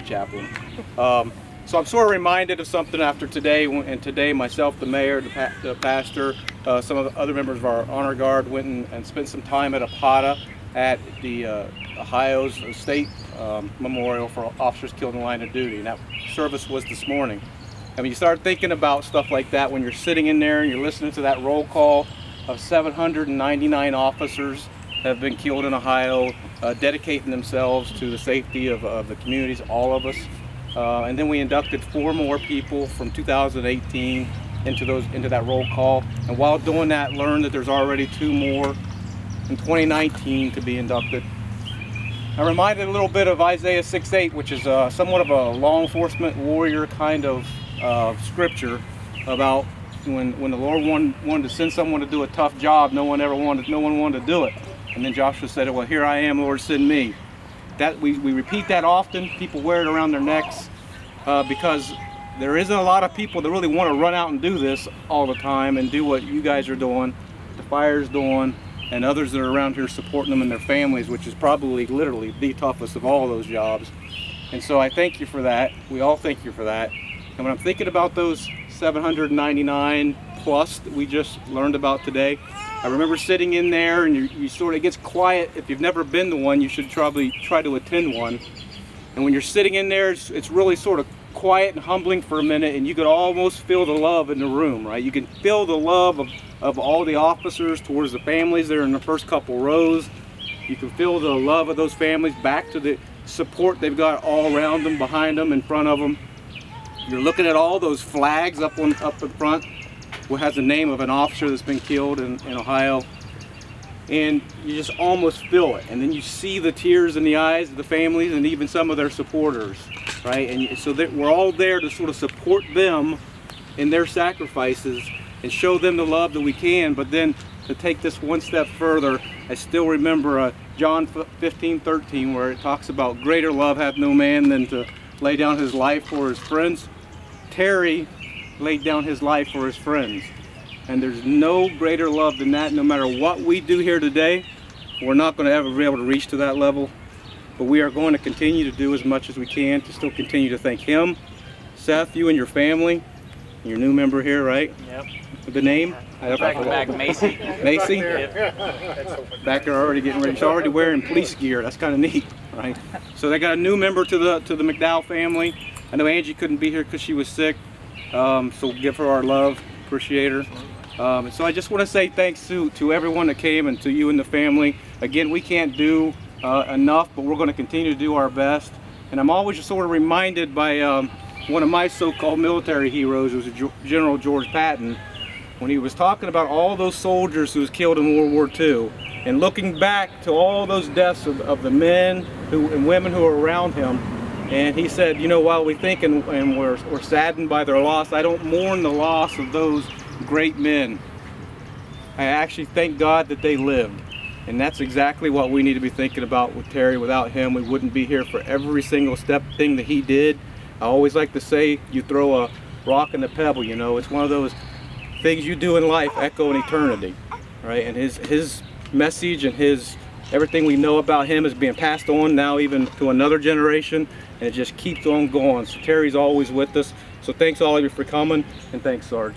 chaplain. So I'm sort of reminded of something after today, and today myself, the mayor, the pastor, some of the other members of our honor guard went and spent some time at Apata at the Ohio's State Memorial for Officers Killed in the Line of Duty, and that service was this morning. I mean, you start thinking about stuff like that when you're sitting in there and you're listening to that roll call of 799 officers that have been killed in Ohio, dedicating themselves to the safety of the communities, all of us. And then we inducted 4 more people from 2018 into that roll call. And while doing that, learned that there's already 2 more in 2019 to be inducted. I'm reminded a little bit of Isaiah 6:8, which is somewhat of a law enforcement warrior kind of scripture about when the Lord wanted to send someone to do a tough job, no one wanted to do it. And then Joshua said, well, here I am, Lord, send me. That we repeat that often. People wear it around their necks because there isn't a lot of people that really want to run out and do this all the time and do what you guys are doing, the fire's doing, and others that are around here supporting them and their families, which is probably literally the toughest of all those jobs. And so I thank you for that. We all thank you for that. And when I'm thinking about those 799 plus that we just learned about today, I remember sitting in there, and you sort of, it gets quiet. If you've never been to one, you should probably try to attend one. And when you're sitting in there, it's really sort of quiet and humbling for a minute, and you could almost feel the love in the room, right? You can feel the love of all the officers towards the families that are in the first couple rows. You can feel the love of those families back to the support they've got all around them, behind them, in front of them. You're looking at all those flags up in front, which has the name of an officer that's been killed in Ohio, and you just almost feel it. And then you see the tears in the eyes of the families and even some of their supporters, right? And so that we're all there to sort of support them in their sacrifices and show them the love that we can. But then to take this one step further, I still remember John 15:13, where it talks about greater love hath no man than to lay down his life for his friends. Terry laid down his life for his friends, and there's no greater love than that. No matter what we do here today, we're not going to ever be able to reach to that level, but we are going to continue to do as much as we can to still continue to thank him. Seth, you and your family, your new member here, right? Yep. The name? Back Macy. Macy? Back there already getting ready. She's already wearing police gear. That's kind of neat, right? So they got a new member to the McDowell family. I know Angie couldn't be here because she was sick, so give her our love, appreciate her. And so I just want to say thanks to everyone that came and to you and the family. Again, we can't do enough, but we're going to continue to do our best. And I'm always just sort of reminded by one of my so-called military heroes, who was General George Patton, when he was talking about all those soldiers who was killed in World War II, and looking back to all those deaths of the men and women who were around him. And he said, you know, while we think and we're saddened by their loss, I don't mourn the loss of those great men. I actually thank God that they lived. And that's exactly what we need to be thinking about with Terry. Without him, we wouldn't be here for every single thing that he did. I always like to say, you throw a rock and a pebble, you know, it's one of those things you do in life echo in eternity, right? And his message and everything we know about him is being passed on now even to another generation, and it just keeps on going. So Terry's always with us. So thanks all of you for coming, and thanks, Sarge.